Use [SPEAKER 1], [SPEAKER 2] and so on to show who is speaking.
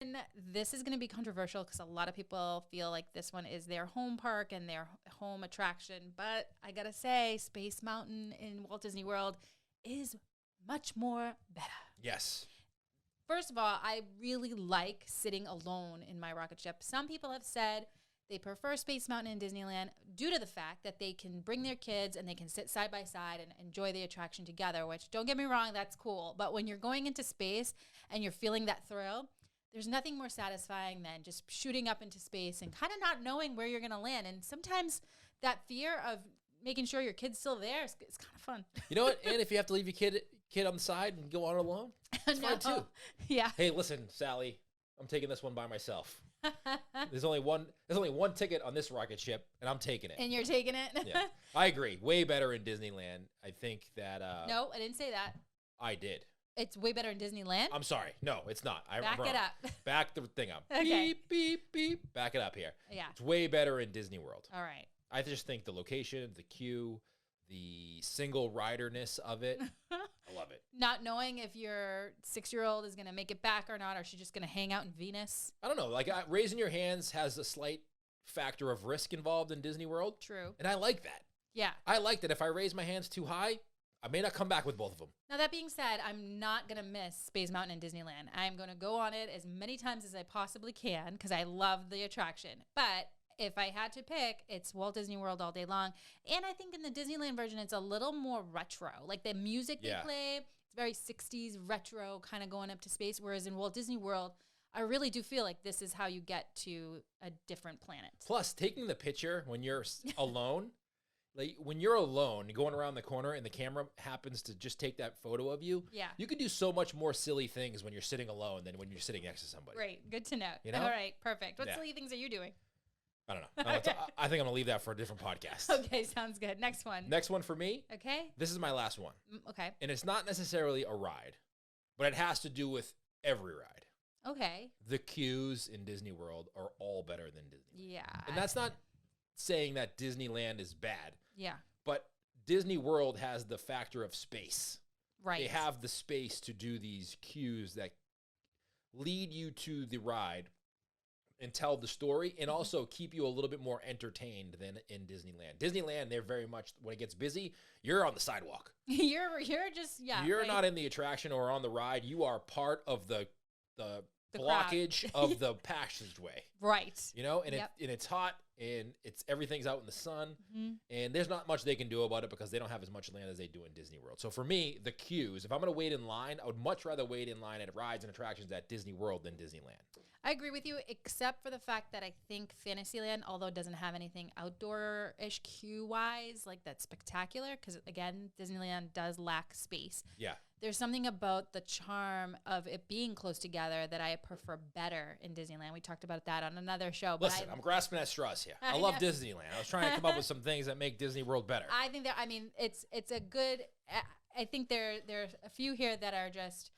[SPEAKER 1] And this is going to be controversial because a lot of people feel like this one is their home park and their home attraction. But I got to say, Space Mountain in Walt Disney World is much more better.
[SPEAKER 2] Yes.
[SPEAKER 1] First of all, I really like sitting alone in my rocket ship. Some people have said they prefer Space Mountain in Disneyland due to the fact that they can bring their kids and they can sit side by side and enjoy the attraction together, which, don't get me wrong, that's cool. But when you're going into space and you're feeling that thrill, there's nothing more satisfying than just shooting up into space and kind of not knowing where you're going to land. And sometimes that fear of making sure your kid's still there is kind of fun.
[SPEAKER 2] You know what? And if you have to leave your kid on the side and go on alone, it's fine too.
[SPEAKER 1] Yeah.
[SPEAKER 2] Hey, listen, Sally, I'm taking this one by myself. There's only one ticket on this rocket ship, and I'm taking it.
[SPEAKER 1] And you're taking it?
[SPEAKER 2] Yeah. I agree. Way better in Disneyland. I think that...
[SPEAKER 1] No, I didn't say that.
[SPEAKER 2] I did.
[SPEAKER 1] It's way better in Disneyland?
[SPEAKER 2] I'm sorry. No, it's not.
[SPEAKER 1] Back it up.
[SPEAKER 2] Back the thing up.
[SPEAKER 1] Okay.
[SPEAKER 2] Beep, beep, beep. Back it up here.
[SPEAKER 1] Yeah.
[SPEAKER 2] It's way better in Disney World.
[SPEAKER 1] All right.
[SPEAKER 2] I just think the location, the queue, the single riderness of it, I love it.
[SPEAKER 1] Not knowing if your 6-year-old is going to make it back or not, or she's just going to hang out in Venus.
[SPEAKER 2] I don't know. Like, raising your hands has a slight factor of risk involved in Disney World.
[SPEAKER 1] True.
[SPEAKER 2] And I like that.
[SPEAKER 1] Yeah.
[SPEAKER 2] I like that if I raise my hands too high, I may not come back with both of them.
[SPEAKER 1] Now, that being said, I'm not going to miss Space Mountain in Disneyland. I'm going to go on it as many times as I possibly can because I love the attraction. But if I had to pick, it's Walt Disney World all day long. And I think in the Disneyland version, it's a little more retro. Like the music they play, it's very 60s retro, kind of going up to space. Whereas in Walt Disney World, I really do feel like this is how you get to a different planet.
[SPEAKER 2] Plus, taking the picture when you're alone, like when you're alone going around the corner and the camera happens to just take that photo of you, you can do so much more silly things when you're sitting alone than when you're sitting next to somebody.
[SPEAKER 1] Great. Good to know.
[SPEAKER 2] You know?
[SPEAKER 1] All right. Perfect. What silly things are you doing?
[SPEAKER 2] I don't know. I think I'm going to leave that for a different podcast.
[SPEAKER 1] Okay. Sounds good. Next one.
[SPEAKER 2] Next one for me.
[SPEAKER 1] Okay.
[SPEAKER 2] This is my last one.
[SPEAKER 1] Okay.
[SPEAKER 2] And it's not necessarily a ride, but it has to do with every ride.
[SPEAKER 1] Okay.
[SPEAKER 2] The queues in Disney World are all better than Disney.
[SPEAKER 1] Yeah.
[SPEAKER 2] And that's not saying that Disneyland is bad.
[SPEAKER 1] Yeah.
[SPEAKER 2] But Disney World has the factor of space.
[SPEAKER 1] Right.
[SPEAKER 2] They have the space to do these cues that lead you to the ride and tell the story and also keep you a little bit more entertained than in Disneyland. Disneyland, they're very much, when it gets busy, you're on the sidewalk.
[SPEAKER 1] You're just,
[SPEAKER 2] You're not in the attraction or on the ride. You are part of the blockage of the passageway.
[SPEAKER 1] Right.
[SPEAKER 2] You know, and it's hot and everything's out in the sun and there's not much they can do about it because they don't have as much land as they do in Disney World. So for me, the queues, if I'm going to wait in line, I would much rather wait in line at rides and attractions at Disney World than Disneyland.
[SPEAKER 1] I agree with you, except for the fact that I think Fantasyland, although it doesn't have anything outdoor-ish queue-wise, like that's spectacular, because again, Disneyland does lack space.
[SPEAKER 2] Yeah.
[SPEAKER 1] There's something about the charm of it being close together that I prefer better in Disneyland. We talked about that on another show.
[SPEAKER 2] Listen, I'm grasping at straws here. I love Disneyland. I was trying to come up with some things that make Disney World better.
[SPEAKER 1] I think that, it's a good, I think there are a few here that are just